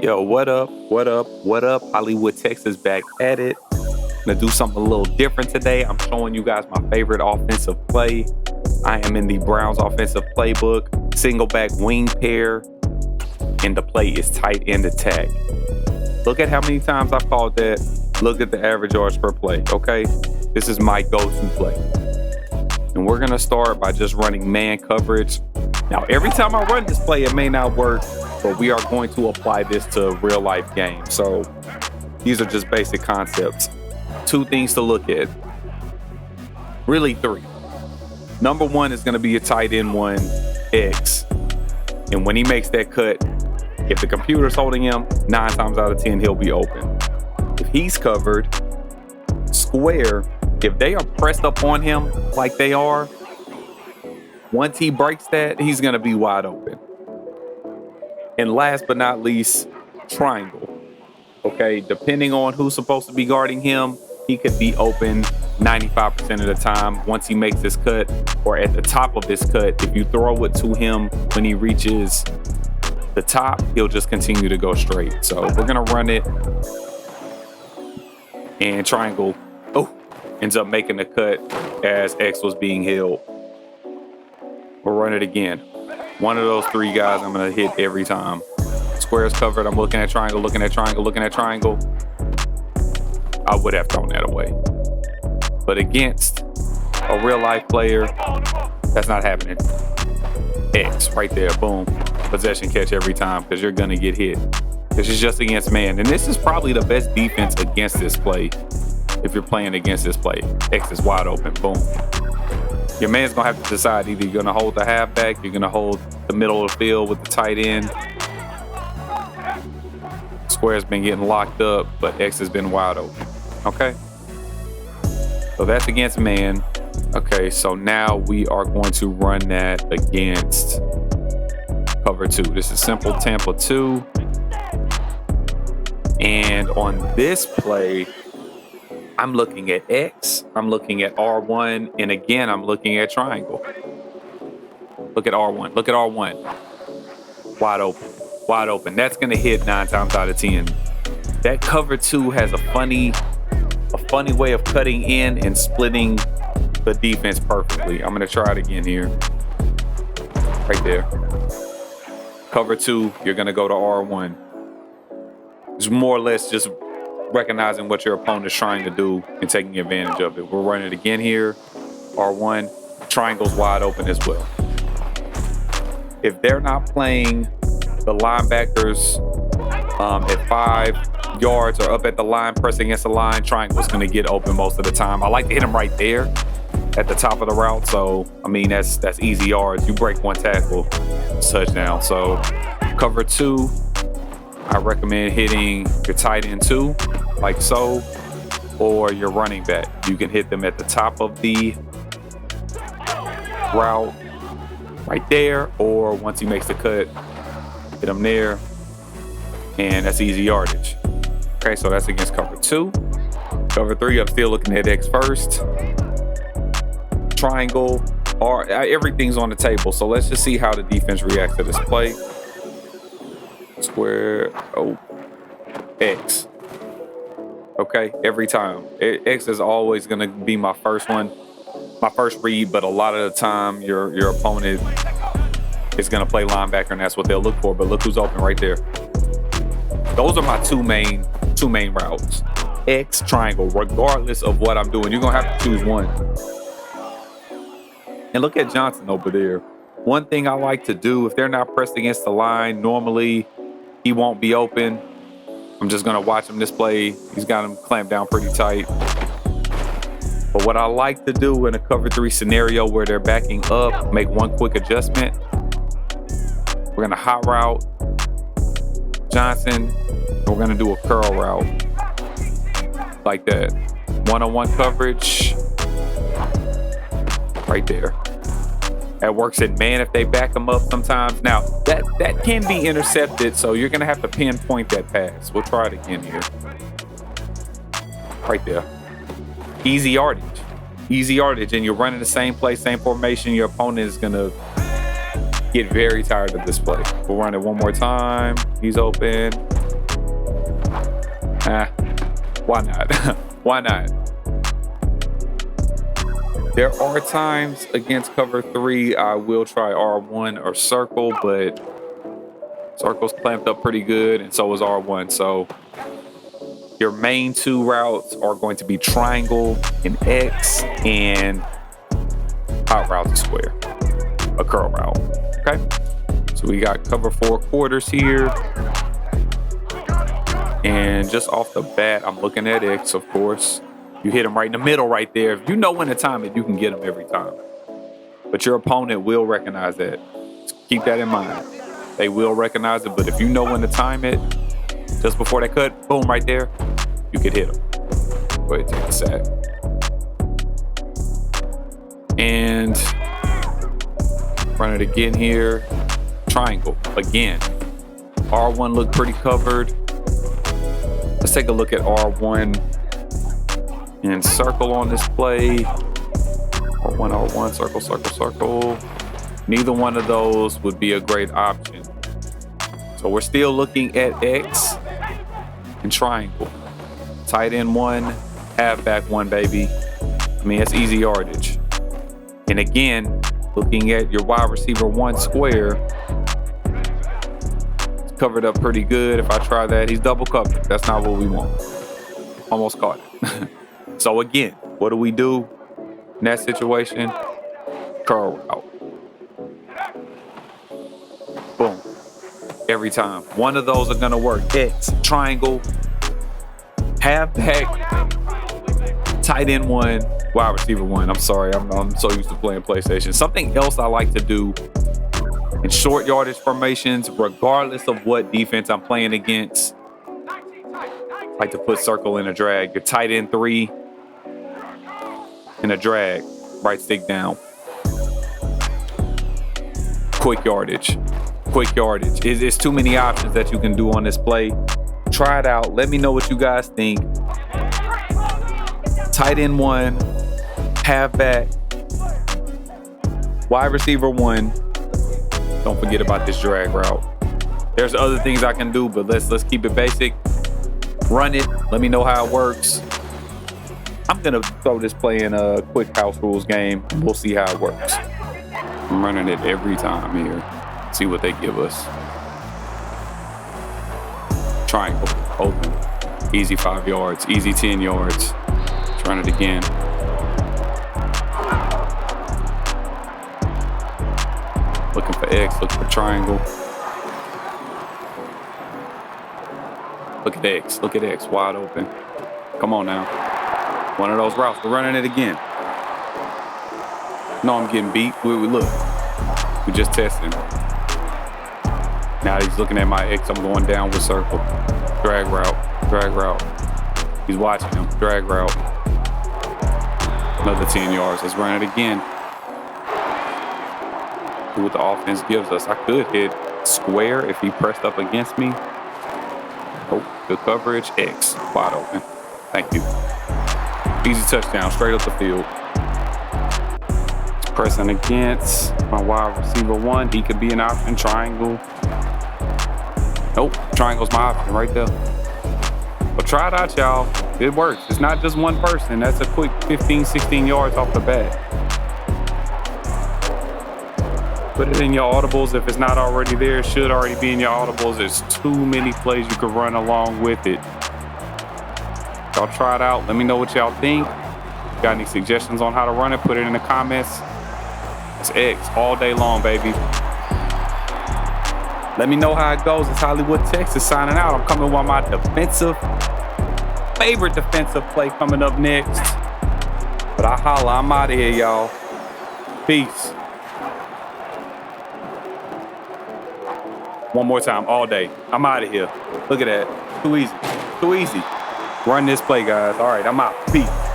Yo, what up? What up? What up? Hollywood, Texas back at it. Gonna do something a little different today. I'm showing you guys my favorite offensive play. I am in the Browns offensive playbook, single back wing pair, and the play is tight end attack. Look at how many times I've called that. Look at the average yards per play, okay? This is my go-to play. And we're gonna start by just running man coverage. Now, every time I run this play, it may not work, but we are going to apply this to real life games. So these are just basic concepts. Two things to look at. Really three. Number one is going to be a tight end one, X. And when he makes that cut, if the computer's holding him, 9 times out of 10, he'll be open. If he's covered, square, if they are pressed up on him like they are, once he breaks that, he's going to be wide open. And last but not least, triangle. Okay, depending on who's supposed to be guarding him, he could be open 95% of the time once he makes his cut, or at the top of his cut. If you throw it to him when he reaches the top, he'll just continue to go straight. So we're going to run it. And triangle, ends up making the cut as X was being held. We'll run it again. One of those three guys I'm going to hit every time. Square's covered. I'm looking at triangle, looking at triangle, looking at triangle. I would have thrown that away. But against a real life player, that's not happening. X right there. Boom. Possession catch every time because you're going to get hit. This is just against man. And this is probably the best defense against this play. If you're playing against this play, X is wide open. Boom. Your man's going to have to decide either you're going to hold the halfback, you're going to hold the middle of the field with the tight end. Square's been getting locked up, but X has been wide open. Okay? So that's against man. Okay, so now we are going to run that against cover 2. This is simple Tampa 2. And on this play, I'm looking at X, I'm looking at R1, and again, I'm looking at triangle. Look at R1, look at R1. Wide open, wide open. That's gonna hit 9 times out of 10. That cover 2 has a funny way of cutting in and splitting the defense perfectly. I'm gonna try it again here. Right there. Cover 2, you're gonna go to R1. It's more or less just recognizing what your opponent is trying to do and taking advantage of it. We're running it again here. R1, triangle's wide open as well. If they're not playing the linebackers at 5 yards or up at the line, pressing against the line, triangle's going to get open most of the time. I like to hit them right there at the top of the route. So, I mean, that's easy yards. You break one tackle, touchdown. So, cover 2. I recommend hitting your tight end 2, like so, or your running back. You can hit them at the top of the route, right there, or once he makes the cut, hit him there, and that's easy yardage. Okay, so that's against cover 2. Cover 3, I'm still looking at X first. Triangle, or everything's on the table. So let's just see how the defense reacts to this play. Square, X. Okay, every time. X is always going to be my first one, my first read, but a lot of the time your opponent is going to play linebacker, and that's what they'll look for. But look who's open right there. Those are my two main routes. X, triangle, regardless of what I'm doing. You're going to have to choose one. And look at Johnson over there. One thing I like to do, if they're not pressed against the line, normally he won't be open. I'm just going to watch him this play. He's got him clamped down pretty tight. But what I like to do in a cover 3 scenario where they're backing up, make one quick adjustment. We're going to hot route Johnson, and we're going to do a curl route like that. One-on-one coverage right there. That works in man if they back them up sometimes. Now, that can be intercepted, so you're going to have to pinpoint that pass. We'll try it again here. Right there. Easy yardage. Easy yardage, and you're running the same play, same formation. Your opponent is going to get very tired of this play. We'll run it one more time. He's open. Why not? Why not? There are times against cover 3 I will try R1 or circle, but circle's clamped up pretty good, and so is R1. So your main 2 routes are going to be triangle and X, and hot route to square, a curl route. Okay, so we got cover 4 quarters here, and just off the bat, I'm looking at X, of course. You hit him right in the middle right there. If you know when to time it, you can get him every time. But your opponent will recognize that. So keep that in mind. They will recognize it, but if you know when to time it, just before they cut, boom, right there, you could hit him. Go ahead, take the sack. And run it again here. Triangle, again. R1 looked pretty covered. Let's take a look at R1 and circle on this play. R1, R1, circle, circle, circle. Neither one of those would be a great option. So we're still looking at X and triangle. Tight end 1, halfback 1, baby. I mean, that's easy yardage. And again, looking at your wide receiver 1 square. It's covered up pretty good. If I try that, he's double covered. That's not what we want. Almost caught it. So again, what do we do in that situation? Curl route. Boom. Every time. One of those are going to work. X, triangle, halfback, tight end 1, wide receiver 1. I'm sorry, I'm so used to playing PlayStation. Something else I like to do in short yardage formations, regardless of what defense I'm playing against, I like to put circle in a drag. Your tight end 3 in a drag, right stick down. Quick yardage. Quick yardage. It's too many options that you can do on this play. Try it out. Let me know what you guys think. Tight end 1, halfback, wide receiver 1. Don't forget about this drag route. There's other things I can do, but let's keep it basic. Run it. Let me know how it works. I'm gonna throw this play in a quick house rules game. We'll see how it works. I'm running it every time here. See what they give us. Triangle, open. Easy 5 yards, easy 10 yards. Let's run it again. Looking for X, looking for triangle. Look at X, look at X, wide open. Come on now. One of those routes, we're running it again. No, I'm getting beat. Look, we're just testing. Now he's looking at my X, I'm going down with circle. Drag route, drag route. He's watching him, drag route. Another 10 yards, let's run it again. See what the offense gives us. I could hit square if he pressed up against me. Oh, good coverage, X, wide open. Thank you. Easy touchdown, straight up the field. Pressing against my wide receiver 1. He could be an option, triangle. Nope, triangle's my option right there. But try it out, y'all. It works. It's not just one person. That's a quick 15, 16 yards off the bat. Put it in your audibles. If it's not already there, it should already be in your audibles. There's too many plays you could run along with it. Y'all try it out. Let me know what y'all think. Got any suggestions on how to run it? Put it in the comments. It's X all day long, baby. Let me know how it goes. It's Hollywood, Texas signing out. I'm coming with my favorite defensive play coming up next. But I holla, I'm out of here, y'all. Peace. One more time, all day. I'm out of here. Look at that. Too easy. Too easy. Run this play, guys. All right, I'm out. Peace.